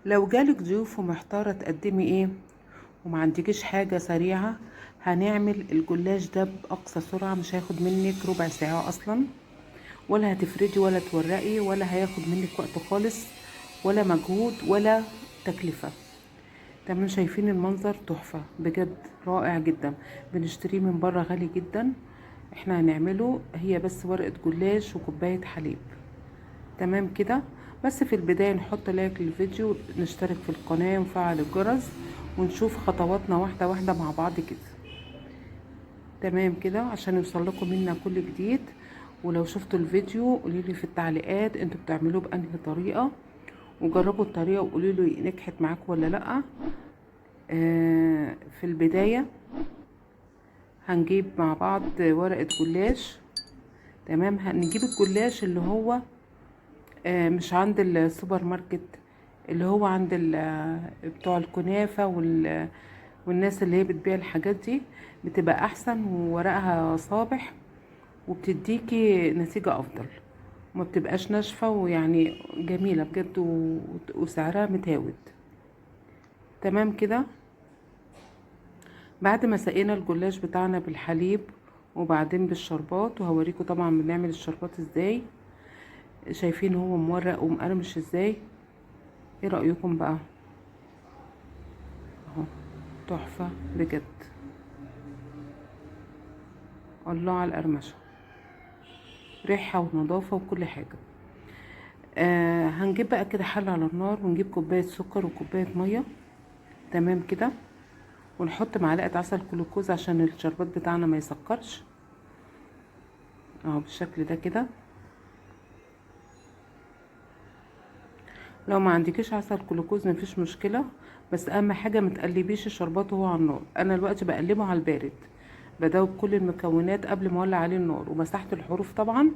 لو جالك ضيوف ومحتارة تقدمي ايه وما عندكيش حاجة سريعة، هنعمل الجلاش ده بأقصى سرعة. مش هياخد منك ربع ساعة أصلا، ولا هتفردي ولا تورقي، ولا هياخد منك وقت خالص، ولا مجهود ولا تكلفة. تمام، شايفين المنظر تحفة بجد، رائع جدا. بنشتريه من بره غالي جدا. احنا هنعمله هي بس ورقة جلاش وكوباية حليب. تمام كده. بس في البداية نحط لايك للفيديو، نشترك في القناة ونفعل الجرس، ونشوف خطواتنا واحدة واحدة مع بعض كده. تمام كده عشان يوصل لكم منا كل جديد. ولو شفتوا الفيديو قوليلي في التعليقات انتوا بتعملوه بأنهي طريقة، وجربوا الطريقة وقوليلي نجحت معاكم ولا لأ. في البداية هنجيب مع بعض ورقة جلاش. تمام، هنجيب الجلاش اللي هو مش عند السوبر ماركت، اللي هو عند بتوع الكنافة والناس اللي هي بتبيع الحاجات دي، بتبقى احسن وورقها صابح، وبتديكي نتيجة افضل، وما بتبقاش ناشفة، ويعني جميلة بجد وسعرها متهاوت. تمام كده. بعد ما سقينا الجلاش بتاعنا بالحليب وبعدين بالشربات، وهوريكم طبعا بنعمل الشربات ازاي. شايفين هو مورق ومقرمش ازاي؟ ايه رأيكم بقى؟ اهو تحفة بجد، الله على القرمشة، ريحة ونظافة وكل حاجة. هنجيب بقى كده حلة على النار، ونجيب كوباية سكر وكوباية مية. تمام كده. ونحط معلقة عسل جلوكوز عشان الشربات بتاعنا ما يسكرش. اهو بالشكل ده كده. لو ما عندكيش عسل جلوكوز مفيش مشكلة، بس اهم حاجة متقلبيش الشربات وهو على النار. انا دلوقتي بقلبه على البارد، بدوب كل المكونات قبل ما اولع عليه النار، ومسحت الحروف طبعا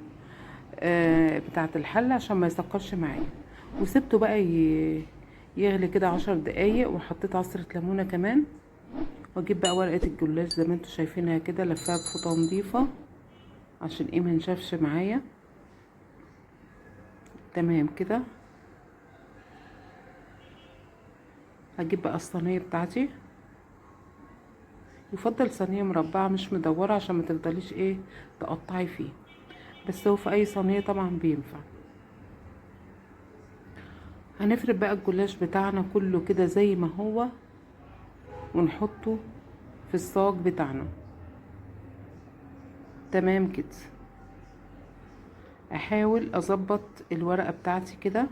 بتاعه الحله عشان ما يسكرش معايا. وسبته بقى يغلي كده 10 دقايق، وحطيت عصرة ليمونة كمان. واجيب بقى ورقة الجلاش زي ما انتوا شايفينها كده، لفها بفوطة نظيفة عشان ايه منشفش معايا. تمام كده. هجيب بقى الصينية بتاعتي، يفضل صينية مربعة مش مدورة عشان ما تفضليش ايه تقطعي فيه، بس هو في اي صينية طبعا بينفع. هنفرد بقى الجلاش بتاعنا كله كده زي ما هو، ونحطه في الصاج بتاعنا. تمام كده. احاول اظبط الورقه بتاعتي كده.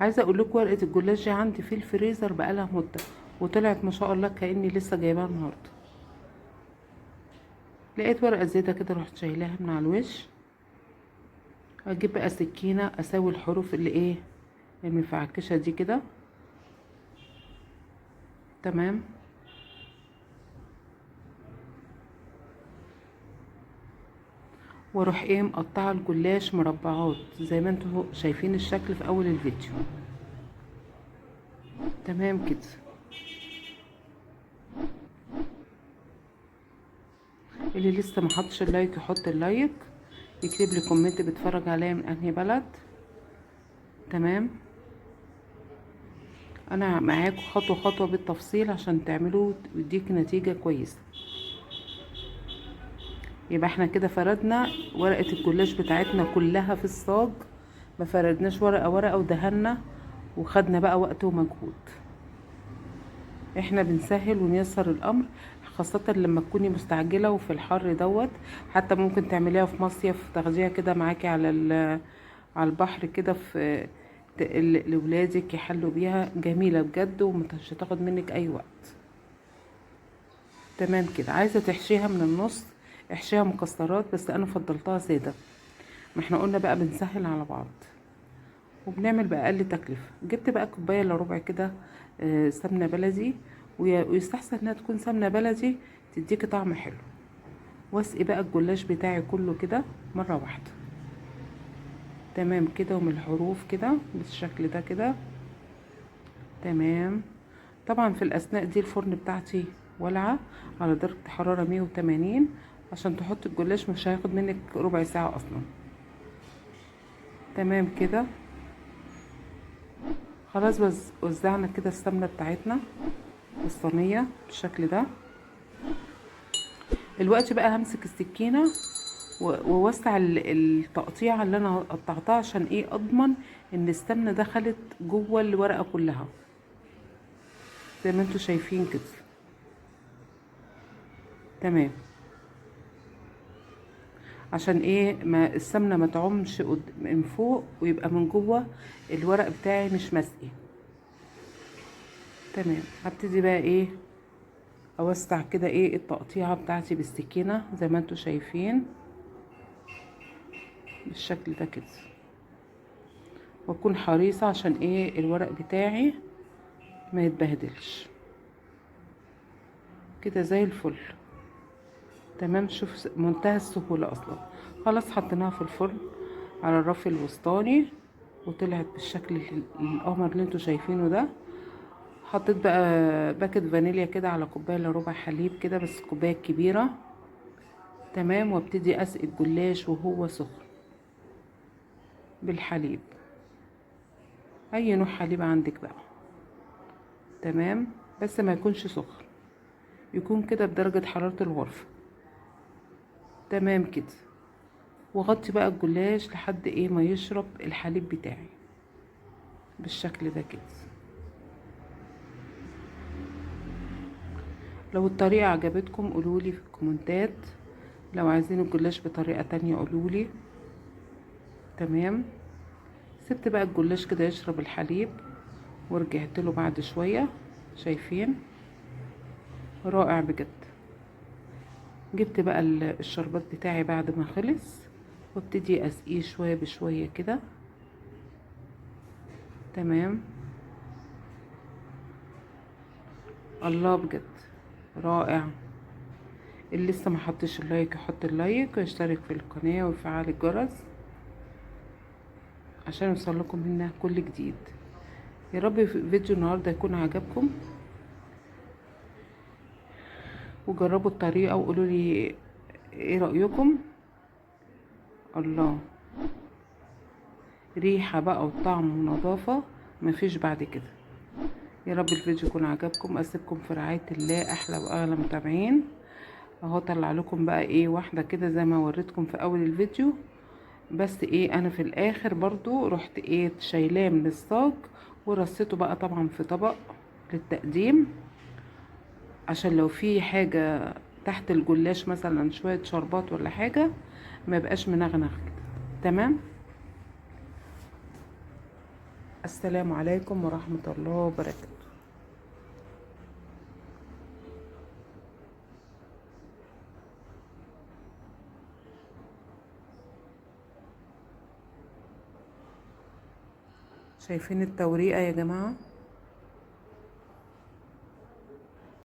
عايزه اقول لكم ورقه الجلاش دي عندي في الفريزر بقالها مده، وطلعت ما شاء الله كاني لسه جايباها النهارده. لقيت ورقه زياده كده، رحت شايلاها من على الوش. اجيب بقى سكينه اسوي الحروف اللي ايه المفعكشه دي كده. تمام. واروح ايه مقطعه الجلاش مربعات زي ما انتوا شايفين الشكل في اول الفيديو. تمام كده. اللي لسه ما حطش اللايك يحط اللايك، يكتب لي كومنت بيتفرج عليا من انهي بلد. تمام. انا معاكم خطوه خطوه بالتفصيل عشان تعملوا ويديك نتيجه كويسه. يبقى احنا كده فردنا ورقه الجلاش بتاعتنا كلها في الصاج، ما فردناش ورقه ورقه ودهنا وخدنا بقى وقت ومجهود. احنا بنسهل ونيسر الامر، خاصة لما تكوني مستعجلة وفي الحر دوت. حتى ممكن تعمليها في مصيف، تاخديها كده معاكي على البحر كده، في لولادك يحلوا بيها، جميلة بجد ومش هتاخد منك اي وقت. تمام كده. عايزة تحشيها من النص، احشيها مكسرات، بس انا فضلتها سادة. ما احنا قلنا بقى بنسهل على بعض وبنعمل بأقل تكلفة. جبت بقى كوباية الا ربع كده سمنة بلدي، ويستحسن انها تكون سمنة بلدي تديكي طعم حلو. واسقي بقى الجلاش بتاعي كله كده مرة واحدة. تمام كده. ومن الحروف كده بالشكل ده كده. تمام. طبعا في الأثناء دي الفرن بتاعتي والعة على درجة حرارة 180 عشان تحط الجلاش، مش هياخد منك ربع ساعة أصلا. تمام كده. خلاص، بس وزعنا كده السمنة بتاعتنا في الصينية بالشكل ده. الوقت بقى همسك السكينة ووسع التقطيعة اللي انا قطعتها، عشان ايه؟ اضمن ان السمنة دخلت جوه الورقة كلها زي ما انتوا شايفين كده. تمام. عشان ايه؟ ما السمنة ما تعمش من فوق ويبقى من جوه الورق بتاعي مش مسقي. تمام. هبتدي بقى ايه؟ اوسع كده ايه التقطيعة بتاعتي بالسكينة زي ما انتوا شايفين بالشكل ده كده، واكون حريصة عشان ايه الورق بتاعي ما يتبهدلش كده زي الفل. تمام. شوف منتهى السهولة اصلا. خلاص حطيناها في الفرن على الرف الوسطاني وطلعت بالشكل القمر اللي انتوا شايفينه ده. حطيت بقى باكت فانيليا كده على كوبايه الا ربع حليب كده، بس كوبايه كبيره. تمام. وابتدي اسقي الجلاش وهو سخن بالحليب، اي نوع حليب عندك بقى. تمام. بس ما يكونش سخن، يكون كده بدرجه حراره الغرفه. تمام كده. وغطي بقى الجلاش لحد ايه ما يشرب الحليب بتاعي بالشكل ده كده. لو الطريقه عجبتكم قولولي في الكومنتات، لو عايزين الجلاش بطريقه تانية قولولي. تمام. سبت بقى الجلاش كده يشرب الحليب ورجعت له بعد شويه. شايفين؟ رائع بجد. جبت بقى الشربات بتاعي بعد ما خلص وابتدي اسقيه شويه بشويه كده. تمام. الله بجد رائع. اللي لسه ما حطش اللايك يحط اللايك ويشترك في القناه ويفعل الجرس عشان يوصلكم منها كل جديد. يا رب فيديو النهارده يكون عجبكم، وجربوا الطريقه وقولوا لي ايه رايكم. الله، ريحه بقى وطعم ونظافه مفيش بعد كده. يا رب الفيديو يكون عجبكم. اسيبكم في رعايه الله. احلى واغلى متابعين. اهو طلع لكم بقى ايه واحده كده زي ما وريتكم في اول الفيديو. بس ايه انا في الاخر برضو رحت ايه شايلاه من الصاج ورصيته بقى طبعا في طبق للتقديم، عشان لو في حاجه تحت الجلاش مثلا شويه شربات ولا حاجه ما يبقاش منغنغ كده. تمام. السلام عليكم ورحمه الله وبركاته. شايفين التوريقه يا جماعه؟